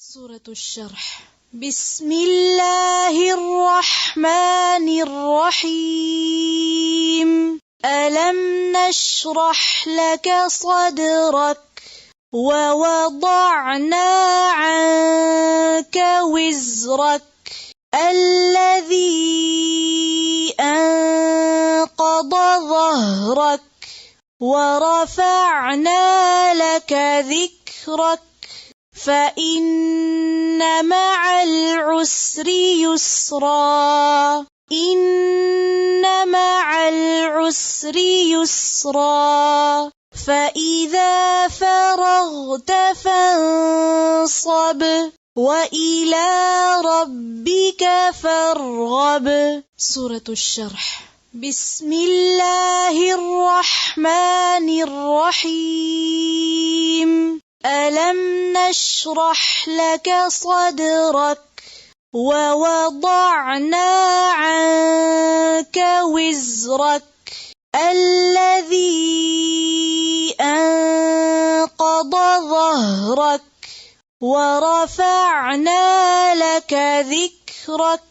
سورة الشرح. بسم الله الرحمن الرحيم. ألم نشرح لك صدرك ووضعنا عنك وزرك الذي أنقض ظهرك ورفعنا لك ذكرك فإن مع العسر يسرا إن مع العسر يسرا فإذا فرغت فانصب وإلى ربك فارغب. سورة الشرح. بسم الله الرحمن الرحيم. ألم نشرح لك صدرك ووضعنا عنك وزرك الذي أنقض ظهرك ورفعنا لك ذكرك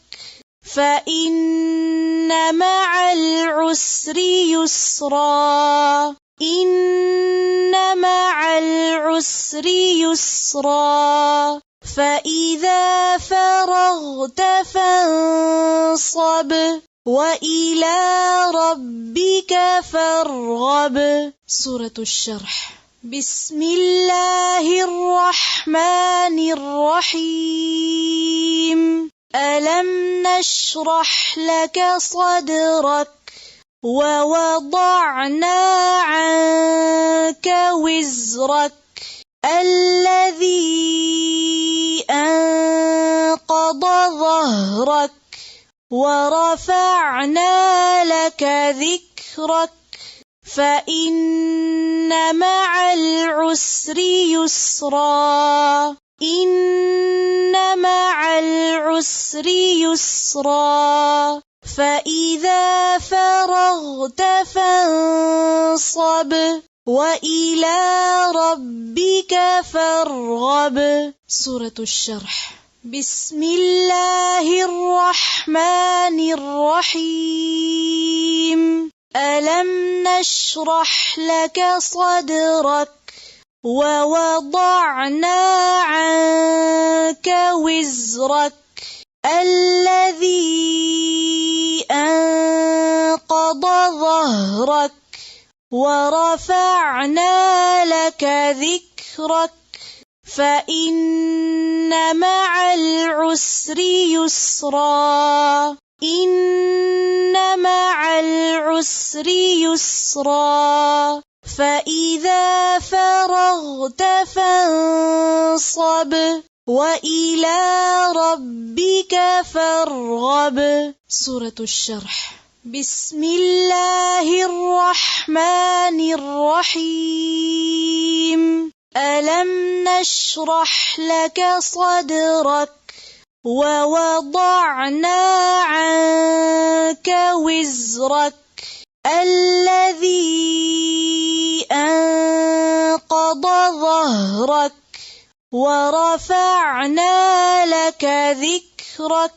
فإن مع العسر يسرا إن مع العسر يسرا فإذا فرغت فانصب وإلى ربك فارغب. سورة الشرح. بسم الله الرحمن الرحيم. ألم نشرح لك صدرك ووضعنا عنك وزرك الذي أنقض ظهرك ورفعنا لك ذكرك فإن مع العسر يسرا إن مع العسر يسرا فإذا فرغت فانصب وإلى ربك فارغب. سورة الشرح. بسم الله الرحمن الرحيم. ألم نشرح لك صدرك ووضعنا عنك وزرك الذي أنقض ظهرك ورفعنا لك ذكرك فإن مع العسر يسرا إن مع العسر يسرا فإذا فرغت فانصب وإلى ربك فارغب. سورة الشرح. بسم الله الرحمن الرحيم. ألم نشرح لك صدرك ووضعنا عنك وزرك الذي أنقض ظهرك ورفعنا لك ذكرك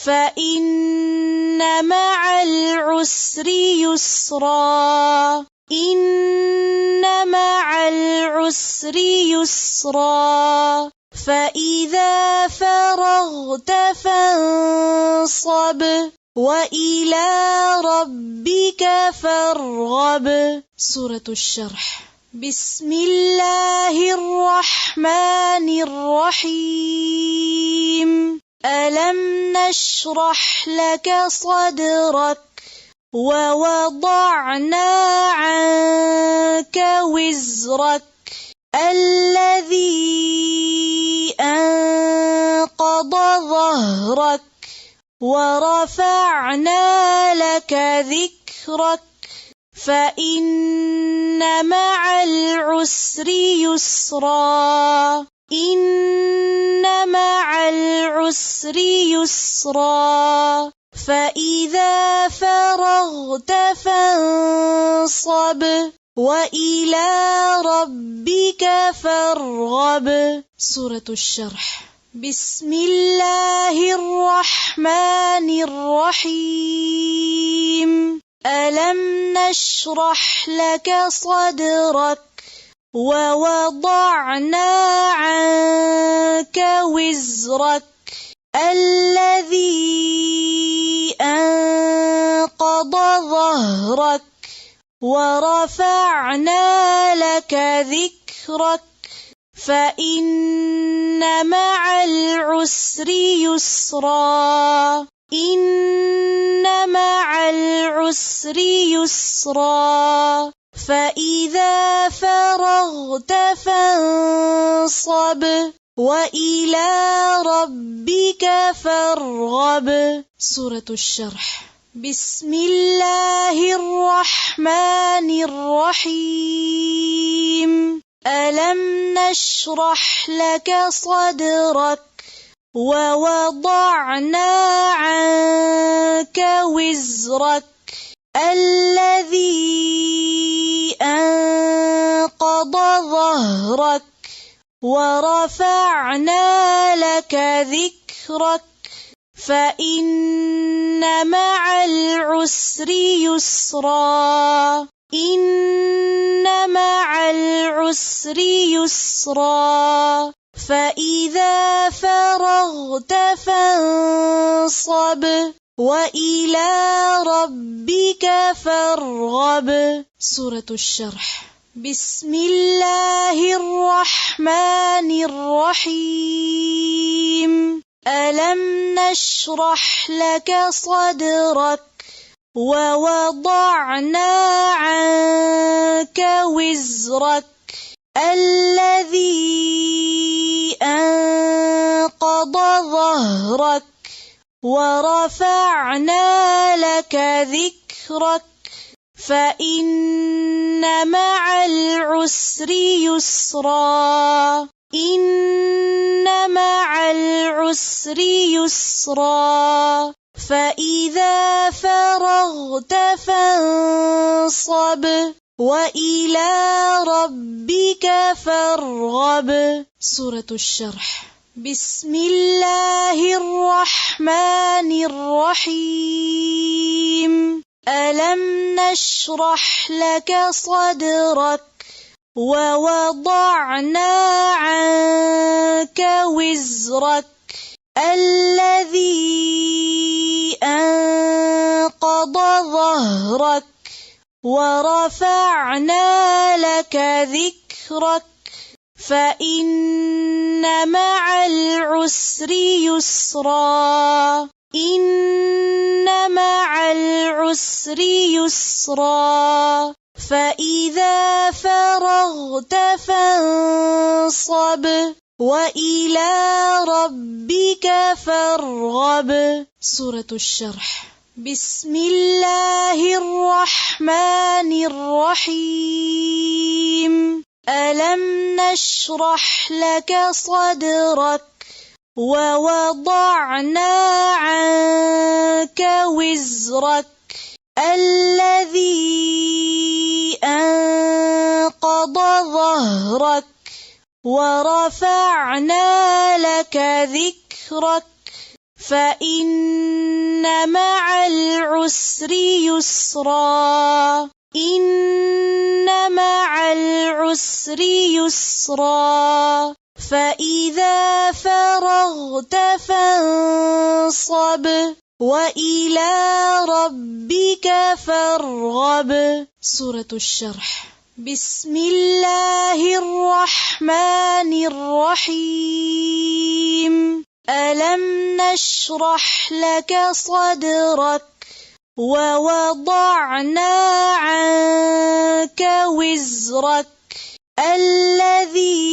فإن مع العسر يسرا إن مع العسر يسرا فإذا فرغت فانصب وإلى ربك فارغب. سورة الشرح. بسم الله الرحمن الرحيم. ألم نشرح لك صدرك ووضعنا عنك وزرك الذي أنقض ظهرك ورفعنا لك ذكرك فإن مع العسر يسرا إن مع العسر يسرا فإذا فرغت فانصب وإلى ربك فارغب. سورة الشرح. بسم الله الرحمن الرحيم. ألم نشرح لك صدرك ووضعنا عنك وزرك الذي أنقض ظهرك ورفعنا لك ذكرك فإن مع العسر يسرا. إن مع العسر يسرا. فإذا فرغت فانصب وإلى ربك فارغب. سورة الشرح. بسم الله الرحمن الرحيم. ألم نشرح لك صدرك ووضعنا عنك وزرك الذي أنقض ظهرك ورفعنا لك ذكرك فإن مع العسر يسرا. إن مع العسر يسرا. فإذا فرغت فانصب وإلى ربك فارغب. سورة الشرح. بسم الله الرحمن الرحيم. ألم نشرح لك صدرك ووضعنا عنك وزرك الذي أنقض ظهرك ورفعنا لك ذكرك فإن مع العسر يسرا. إن مع العسر يسرا. فإذا فرغت فانصب وإلى ربك فارغب. سورة الشرح. بسم الله الرحمن الرحيم. ألم نشرح لك صدرك ووضعنا عنك وزرك الذي أنقض ظهرك ورفعنا لك ذكرك فإن مع العسر يسرا. إن مع العسر يسرا. فإذا فرغت فانصب وإلى ربك فارغب. سورة الشرح. بسم الله الرحمن الرحيم. ألم نشرح لك صدرك ووضعنا عنك وزرك الذي أنقض ظهرك ورفعنا لك ذكرك فإن مع العسر يسرا. إن مع العسر يسرا. فإذا فرغت فانصب وإلى ربك فارغب. سورة الشرح. بسم الله الرحمن الرحيم. ألم نشرح لك صدرك ووضعنا عنك وزرك الذي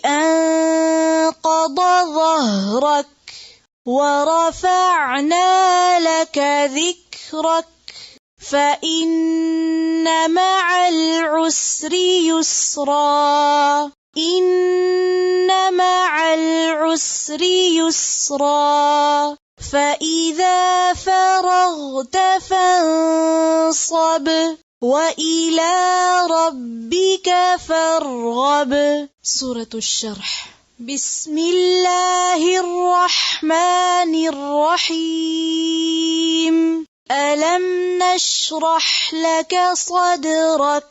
أنقض ظهرك ورفعنا لك ذكرك فإن مع العسر يسرا. إن مع العسر يسرا. فإذا فرغت فانصب وإلى ربك فارغب. سورة الشرح. بسم الله الرحمن الرحيم. ألم نشرح لك صدرك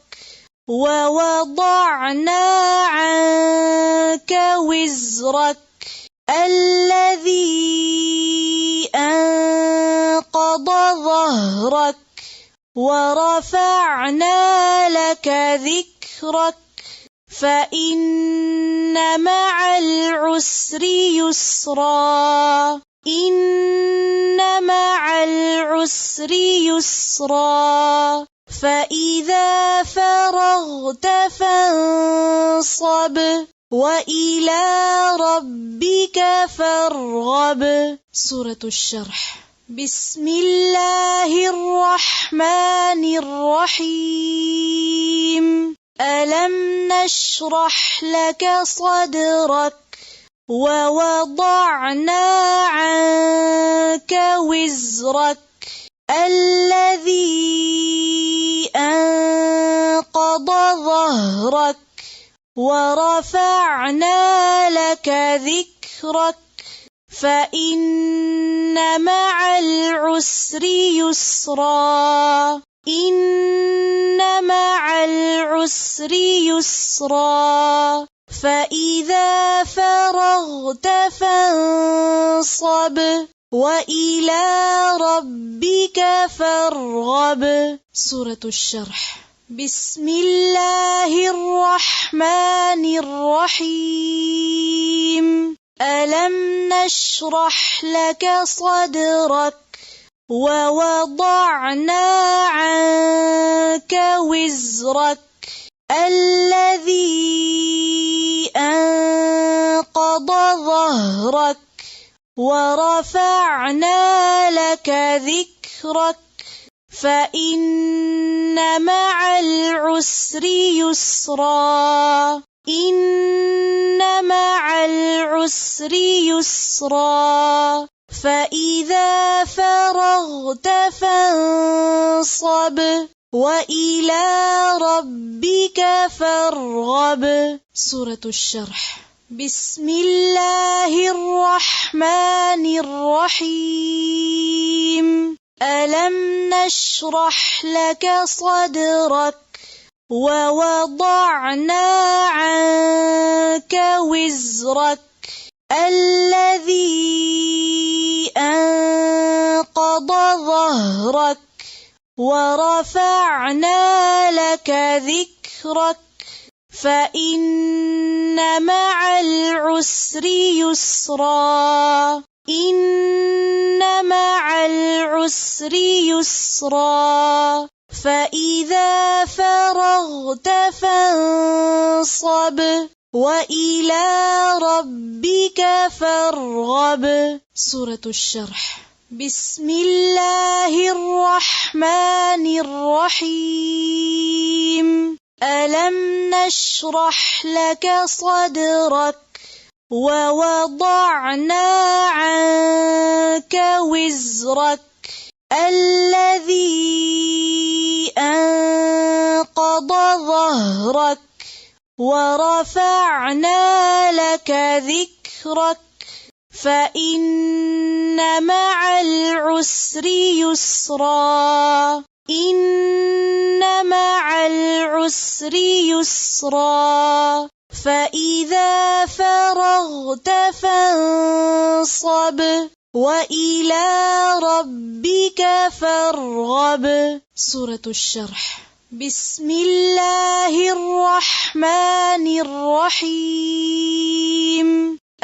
ووضعنا عنك وزرك الذي أنقض ظهرك ورفعنا لك ذكرك فإن مع العسر يسرا. إن مع العسر يسرا. فإذا فرغت فانصب وإلى ربك فارغب. سورة الشرح. بسم الله الرحمن الرحيم. ألم نشرح لك صدرك ووضعنا عنك وزرك الذي أنقض ظهرك ورفعنا لك ذكرك فإن مع العسر يسرا. إن مع العسر يسرا. فإذا فرغت فانصب وإلى ربك فارغب. سورة الشرح. بسم الله الرحمن الرحيم. ألم نشرح لك صدرك ووضعنا عنك وزرك الذي أنقض ظهرك ورفعنا لك ذكرك فإن مع العسر يسرا. إن مع العسر يسرا. فإذا فرغت فانصب وإلى ربك فارغب. سورة الشرح. بسم الله الرحمن الرحيم. ألم نشرح لك صدرك ووضعنا عنك وزرك الذي أنقض ظهرك ورفعنا لك ذكرك فإن مع العسر يسرا. إن مع العسر يسرا. فإذا فرغت فانصب وإلى ربك فارغب. سورة الشرح. بسم الله الرحمن الرحيم. ألم نشرح لك صدرك ووضعنا عنك وزرك الذي أنقض ظهرك ورفعنا لك ذكرك فإن مع العسر يسرا. إن مع العسر يسرا. فإذا فرغت فانصب وإلى ربك فارغب. سورة الشرح. بسم الله الرحمن الرحيم.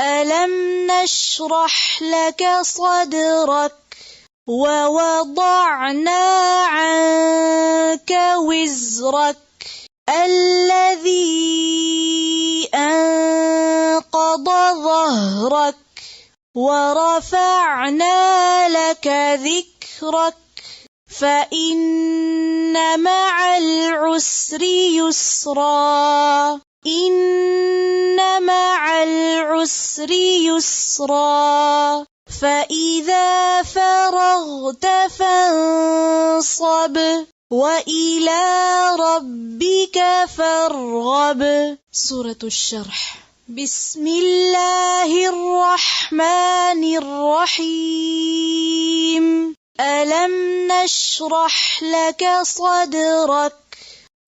ألم نشرح لك صدرك ووضعنا عنك وزرك الذي أنقض ظهرك ورفعنا لك ذكرك فإن مع العسر يسرا. إن مع العسر يسرا. فإذا فرغت فانصب وإلى ربك فارغب. سورة الشرح. بسم الله الرحمن الرحيم. ألم نشرح لك صدرك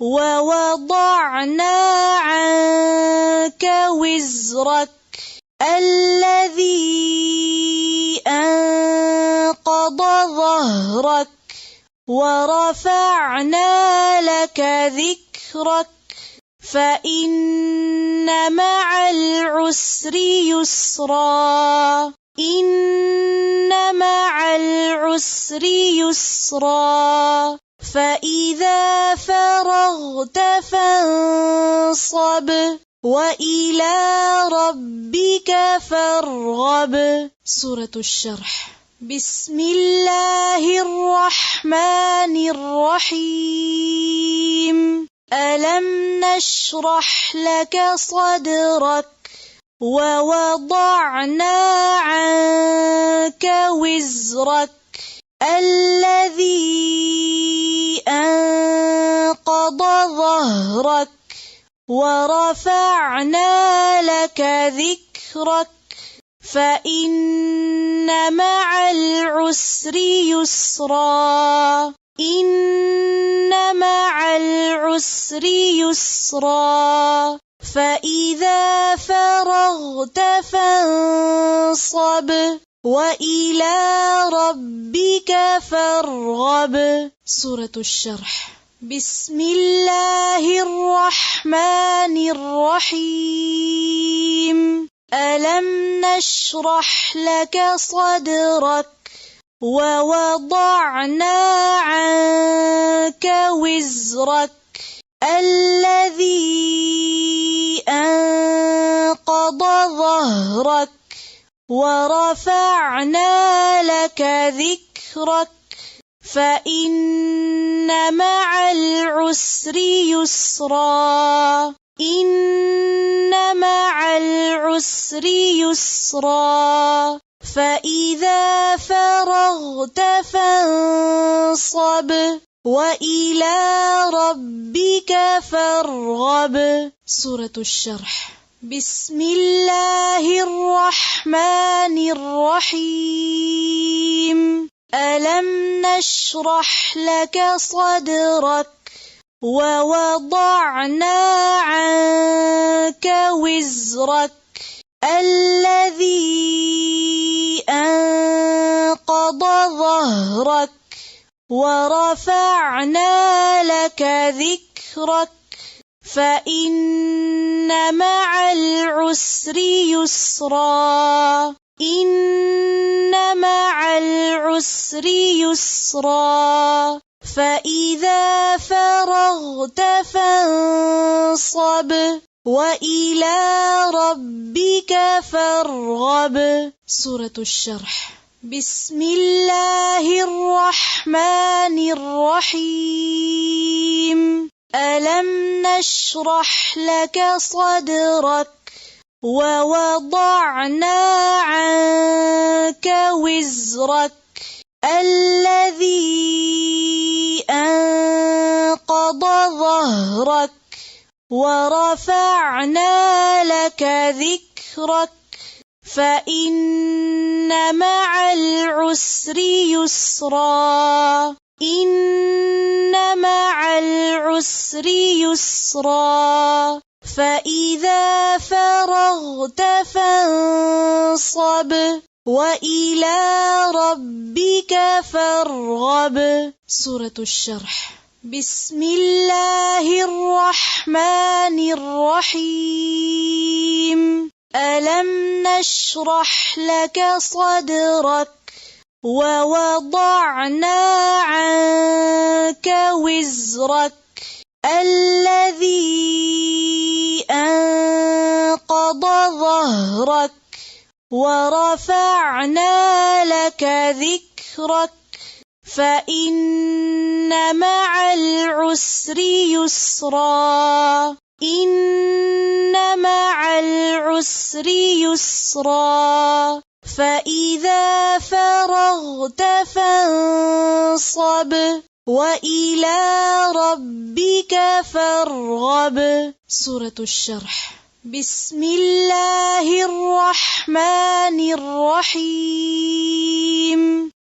ووضعنا عنك وزرك الذي أنقض ظهرك ورفعنا لك ذكرك فإن مع العسر يسرا إن مع العسر يسرا فإذا فرغت فانصب وإلى ربك فارغب. سورة الشرح. بسم الله الرحمن الرحيم. ألم نشرح لك صدرك ووضعنا عنك وزرك الذي أنقض ظهرك ورفعنا لك ذكرك فإن مع العسر يسرا إن مع العسر يسرا فإذا فرغت فانصب وإلى ربك فارغب. سورة الشرح. بسم الله الرحمن الرحيم. ألم نشرح لك صدرك ووضعنا عنك وزرك الذي أنقض ظهرك ورفعنا لك ذكرك فإن مع العسر يسرا إن مع العسر يسرا فإذا فرغت فانصب وإلى ربك فارغب. سورة الشرح. بسم الله الرحمن الرحيم. ألم نشرح لك صدرك ووضعنا عنك وزرك الذي أنقض ظهرك ورفعنا لك ذكرك فإن مع العسر يسرا إن مع العسر يسرا فإذا فرغت فانصب وإلى ربك فارغب. سورة الشرح. بسم الله الرحمن الرحيم. ألم نشرح لك صدرك ووضعنا عنك وزرك الذي أنقض ظهرك ورفعنا لك ذكرك فإن مع العسر يسرا إن مع العسر يسرا فإذا فرغت فانصب وإلى ربك فارغب. سورة الشرح. بسم الله الرحمن الرحيم. ألم نشرح لك صدرك ووضعنا عنك وزرك الذي أنقض ظهرك ورفعنا لك ذكرك فإن مع العسر يسرا إن مع العسر يسرا فإذا فرغت فانصب وإلى ربك فارغب. سورة الشرح. بسم الله الرحمن الرحيم.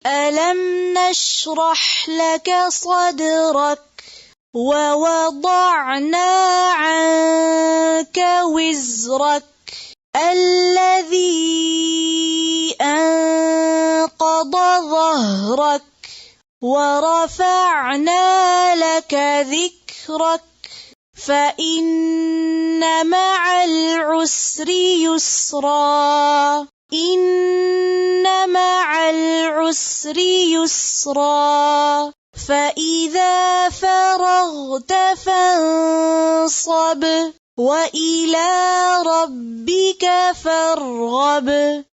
ألم نشرح لك صدرك ووضعنا عنك وزرك الذي أنقض ظهرك ورفعنا لك ذكرك فإن مع العسر يسرا. إن مع العسر يسرا. فإذا فرغت فانصب وإلى ربك فارغب.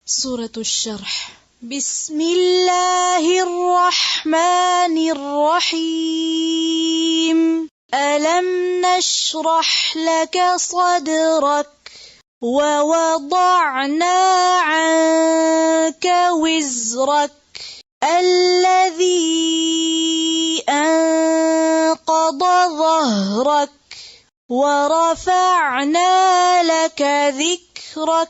سورة الشرح. بسم الله الرحمن الرحيم. ألم نشرح لك صدرك ووضعنا عنك وزرك الذي أنقض ظهرك ورفعنا لك ذكرك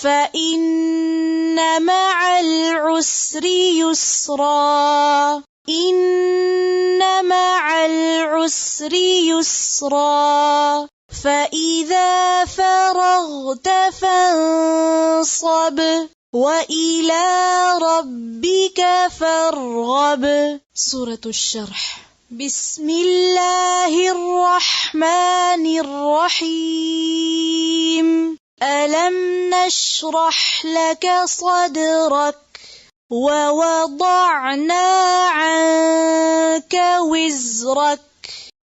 فإن مع العسر يسرا. إن مع العسر يسرا. فإذا فرغت فانصب وإلى ربك فارغب. سورة الشرح. بسم الله الرحمن الرحيم. ألم نشرح لك صدرك ووضعنا عنك وزرك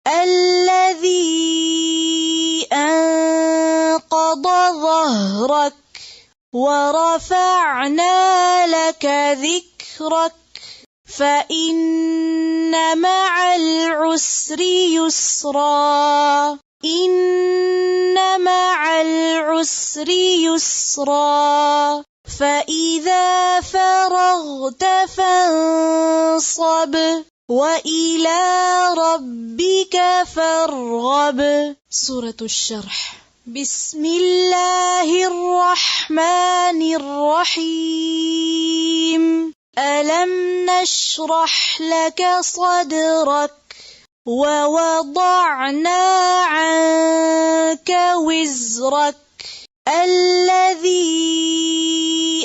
الذي أنقض ظهرك ورفعنا لك ذكرك فإن مع العسر يسرا. إن مع العسر يسرا. فإذا فرغت فانصب وإلى ربك فارغب. سورة الشرح. بسم الله الرحمن الرحيم. ألم نشرح لك صدرك ووضعنا عنك وزرك الذي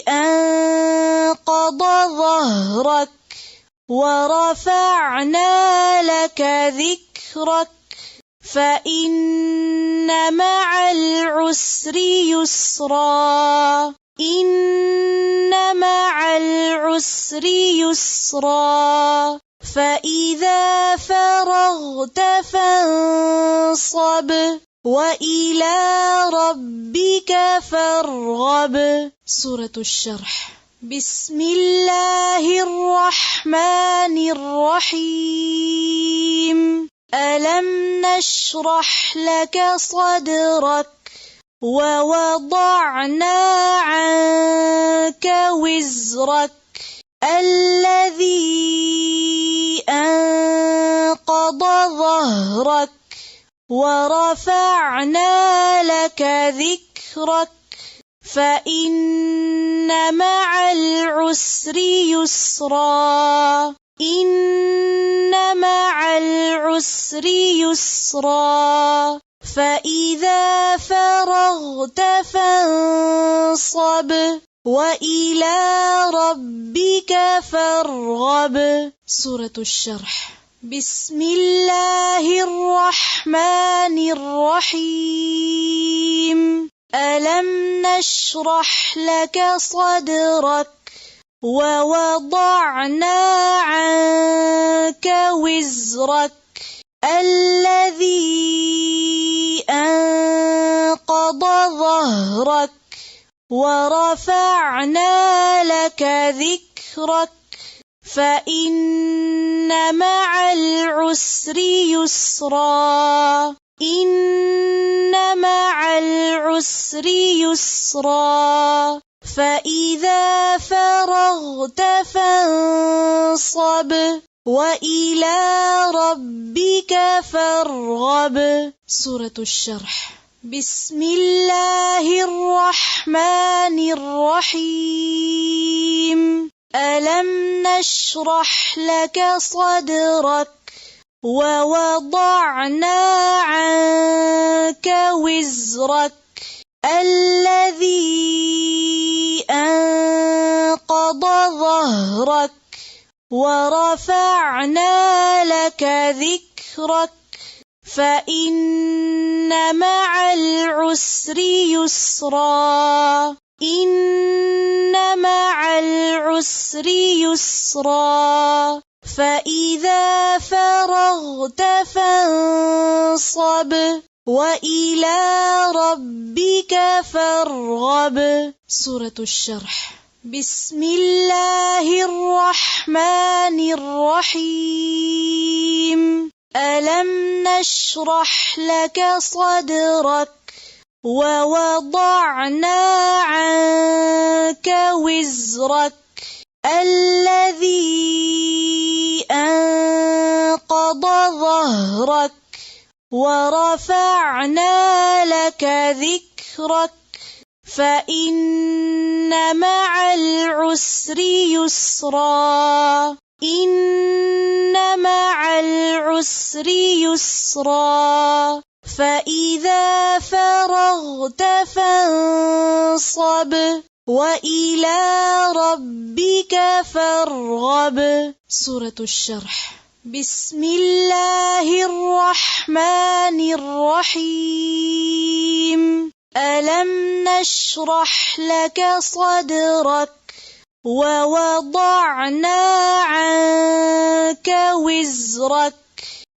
أنقض ظهرك ورفعنا لك ذكرك فإن مع العسر يسرا. إن مع العسر يسرا. فإذا فرغت فانصب وإلى ربك فارغب. سورة الشرح. بسم الله الرحمن الرحيم. ألم نشرح لك صدرك ووضعنا عنك وزرك الذي أنقض ظهرك ورفعنا لك ذكرك فإن مع العسر يسرا. إن مع العسر يسرا. فإذا فرغت فانصب وإلى ربك فارغب. سورة الشرح. بسم الله الرحمن الرحيم. ألم نشرح لك صدرك ووضعنا عنك وزرك الذي أنقض ظهرك ورفعنا لك ذكرك فإن مع العسر يسرا. إن مع العسر يسرا. فإذا فرغت فانصب وإلى ربك فارغب. سورة الشرح. بسم الله الرحمن الرحيم. ألم نشرح لك صدرك ووضعنا عنك وزرك الذي أنقض ظهرك ورفعنا لك ذكرك فإن مع العسر يسرا إن مع العسر يسرا فإذا فرغت فانصب وإلى ربك فارغب. سورة الشرح. بسم الله الرحمن الرحيم. ألم نشرح لك صدرك ووضعنا عنك وزرك الذي أنقض ظهرك ورفعنا لك ذكرك فإن مع العسر يسرا إن مع العسر يسرا فإذا فرغت فانصب وإلى ربك فارغب. سورة الشرح. بسم الله الرحمن الرحيم. ألم نشرح لك صدرك ووضعنا عنك وزرك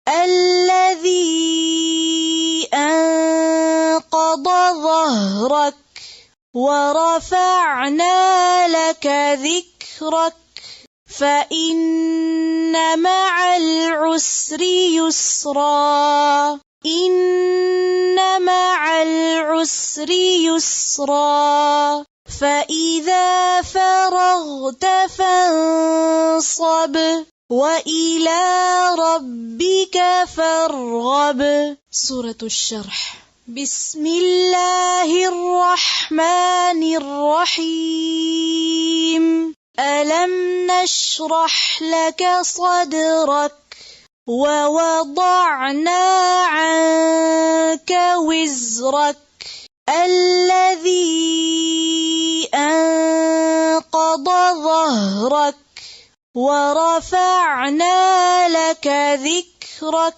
الذي أنقض ظهرك ورفعنا لك ذكرك فإن مع العسر يسرا إن مع العسر يسرا فإذا فرغت فانصب وإلى ربك فارغب. سورة الشرح. بسم الله الرحمن الرحيم. ألم نشرح لك صدرك ووضعنا عنك وزرك الذي أنقض ظهرك ورفعنا لك ذكرك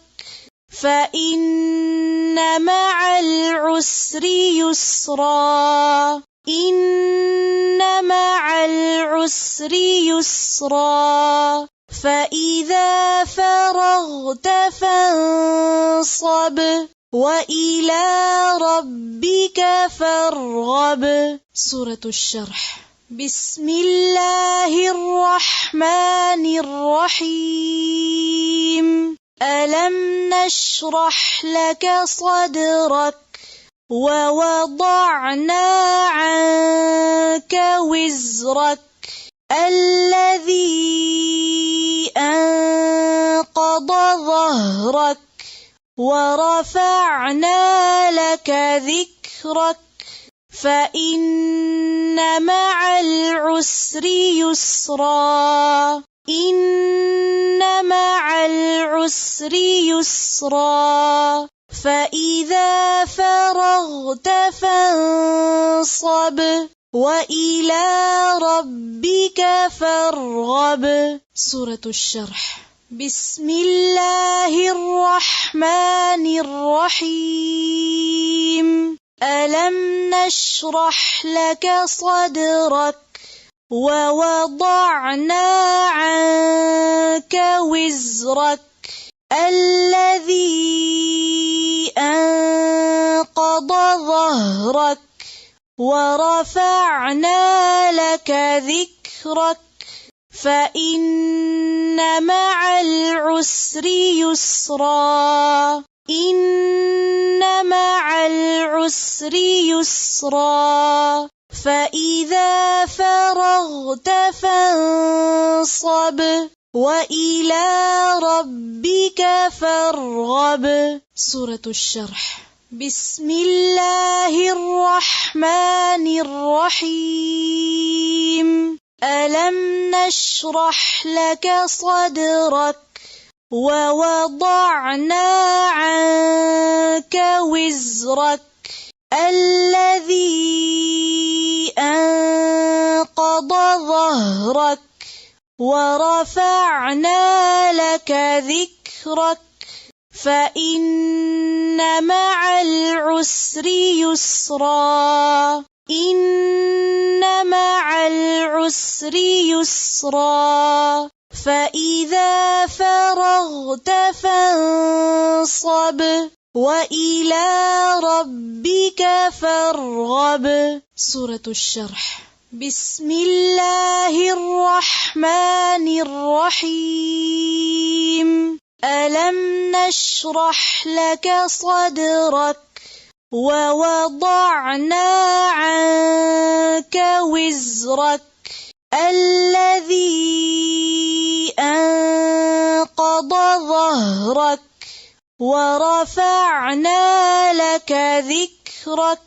فإن مع العسر يسرا إن مع العسر يسرا فإذا فرغت فانصب وإلى ربك فارغب. سورة الشرح. بسم الله الرحمن الرحيم. ألم نشرح لك صدرك ووضعنا عنك وزرك الذي أنقض ظهرك ورفعنا لك ذكرك فإن مع العسر يسرا إن مع العسر يسرا فإذا فرغت فانصب وإلى ربك فارغب. سورة الشرح. بسم الله الرحمن الرحيم. ألم نشرح لك صدرك ووضعنا عنك وزرك الذي أنقض ظهرك ورفعنا لك ذكرك فإن مع العسر يسرا إن مع العسر يسرا فإذا فرغت فانصب وإلى ربك فارغب. سورة الشرح. بسم الله الرحمن الرحيم. ألم نشرح لك صدرك ووضعنا عنك وزرك الذي أنقض ظهرك ورفعنا لك ذكرك فإن مع العسر يسرا إن مع العسر يسرا فإذا فرغت فانصب وإلى ربك فارغب. سورة الشرح. بسم الله الرحمن الرحيم. ألم نشرح لك صدرك ووضعنا عنك وزرك الذي أنقض ظهرك ورفعنا لك ذكرك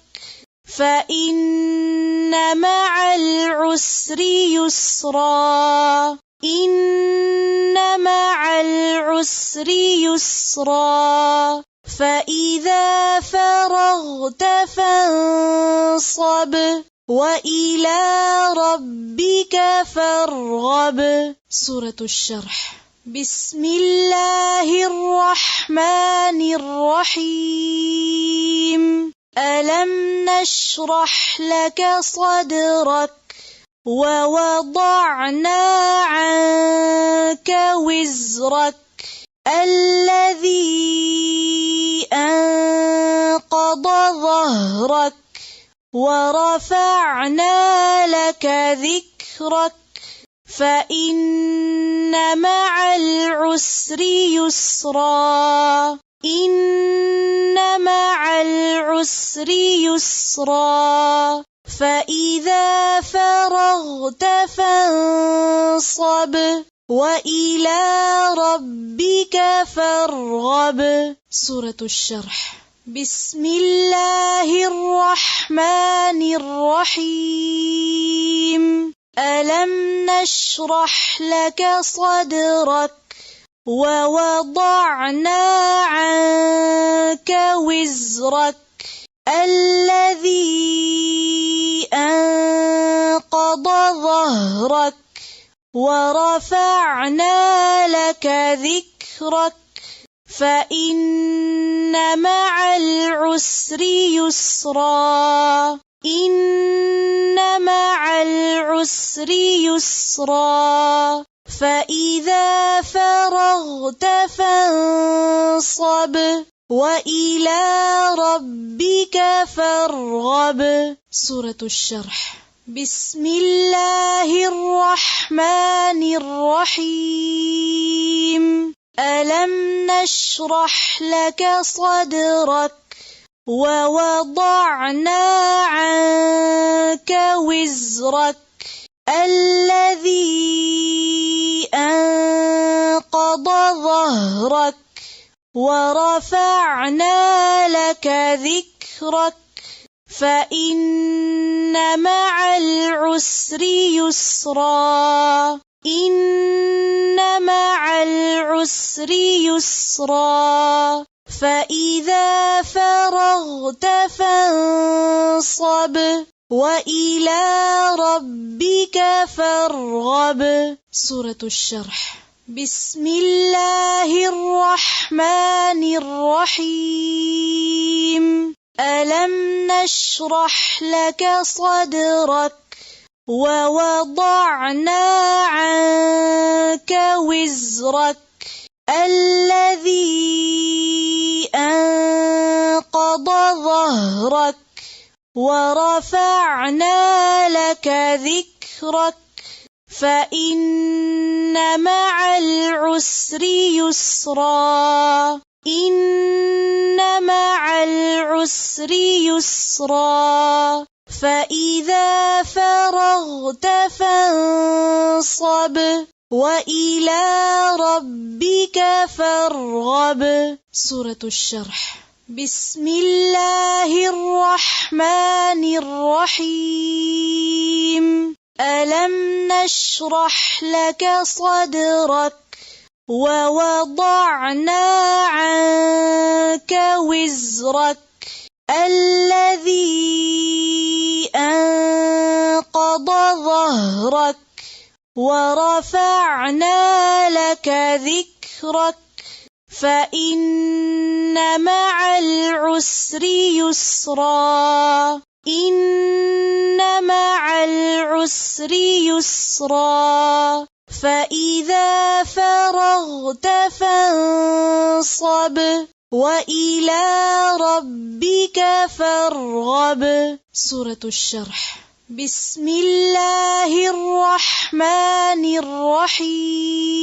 فإن مع العسر يسرا إن مع العسر يسرا فإذا فرغت فانصب وإلى ربك فارغب. سورة الشرح. بسم الله الرحمن الرحيم. ألم نشرح لك صدرك ووضعنا عنك وزرك الذي أنقض ظهرك ورفعنا لك ذكرك فإن مع العسر يسرا إن مع العسر يسرا فإذا فرغت فانصب وإلى ربك فارغب. سورة الشرح. بسم الله الرحمن الرحيم. ألم نشرح لك صدرك ووضعنا عنك وزرك الذي أنقض ظهرك ورفعنا لك ذكرك فإن مع العسر يسرا إن مع العسر يسرا فإذا فرغت فانصب وإلى ربك فارغب. سورة الشرح. بسم الله الرحمن الرحيم. ألم نشرح لك صدرك ووضعنا عنك وزرك الذي أنقض ظهرك ورفعنا لك ذكرك فإن مع العسر يسرا إن مع العسر يسرا فإذا فرغت فانصب وإلى ربك فارغب. سورة الشرح. بسم الله الرحمن الرحيم. ألم نشرح لك صدرك ووضعنا عنك وزرك الذي أنقض ظهرك ورفعنا لك ذكرك فإن مع العسر يسرا إن مع العسر يسرا فإذا فرغت فانصب وإلى ربك فارغب. سورة الشرح. بسم الله الرحمن الرحيم. ألم نشرح لك صدرك ووضعنا عنك وزرك الذي أنقض ظهرك ورفعنا لك ذكرك فإن مع العسر يسرا. إن مع العسر يسرا. فإذا فرغت فانصب وإلى ربك فارغب. سورة الشرح. بسم الله الرحمن الرحيم.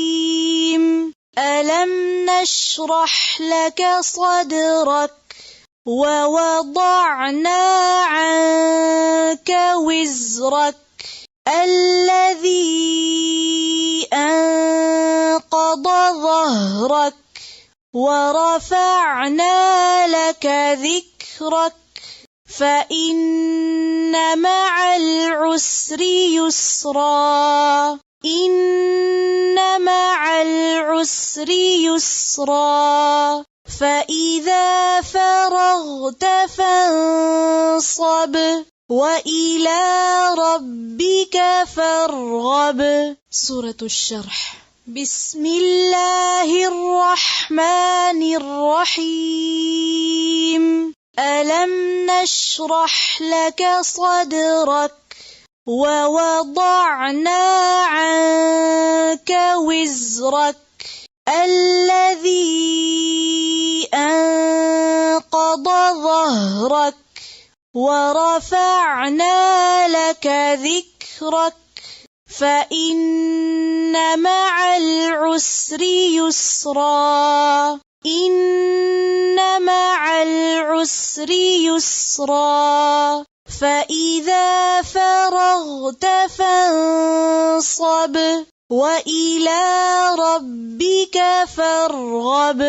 ألم نشرح لك صدرك ووضعنا عنك وزرك الذي أنقض ظهرك ورفعنا لك ذكرك فإن مع العسر يسرا. إن مع العسر يسرا. فإذا فرغت فانصب وإلى ربك فارغب. سورة الشرح. بسم الله الرحمن الرحيم. ألم نشرح لك صدرك ووضعنا عنك وزرك الذي أنقض ظهرك ورفعنا لك ذكرك فإن مع العسر يسرا. إن مع العسر يسرا. فإذا فرغت فانصب وإلى ربك فارغب.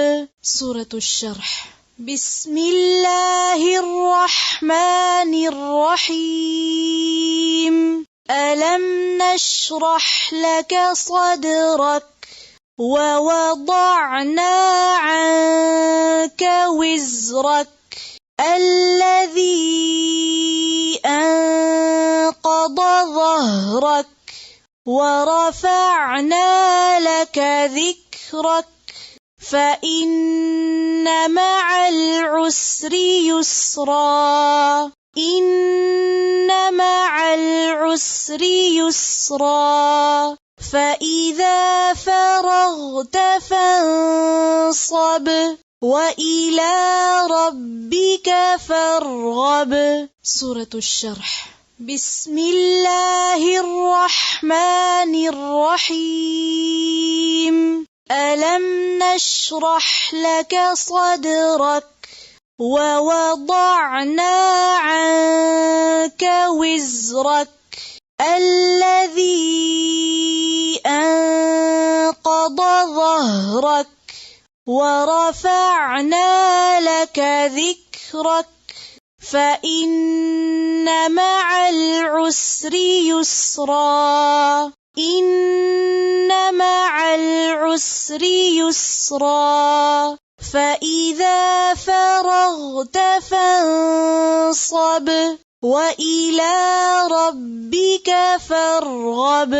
سورة الشرح. بسم الله الرحمن الرحيم. ألم نشرح لك صدرك ووضعنا عنك وزرك الذي أنقض ظهرك ورفعنا لك ذكرك فإن مع العسر يسرا. إن مع العسر يسرا. فإذا فرغت فانصب وإلى ربك فارغب. سورة الشرح. بسم الله الرحمن الرحيم. ألم نشرح لك صدرك ووضعنا عنك وزرك الذي أنقض ظهرك ورفعنا لك ذكرك فإن مع العسر يسرا. إن مع العسر يسرا. فإذا فرغت فانصب وإلى ربك فارغب.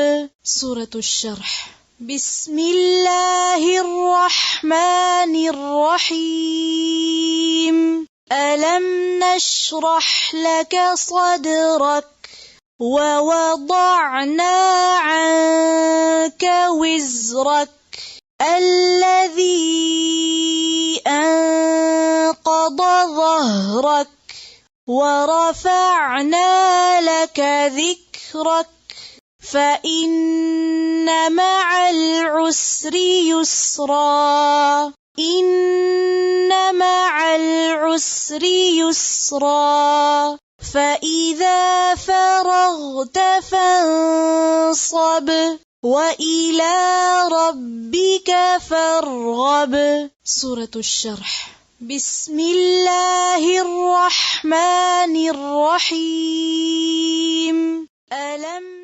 سورة الشرح. بسم الله الرحمن الرحيم. ألم نشرح لك صدرك ووضعنا عنك وزرك الذي أنقض ظهرك ورفعنا لك ذكرك فإن مع العسر يسرا. إن مع العسر يسرا. فإذا فرغت فانصب وإلى ربك فارغب. سورة الشرح. بسم الله الرحمن الرحيم. ألم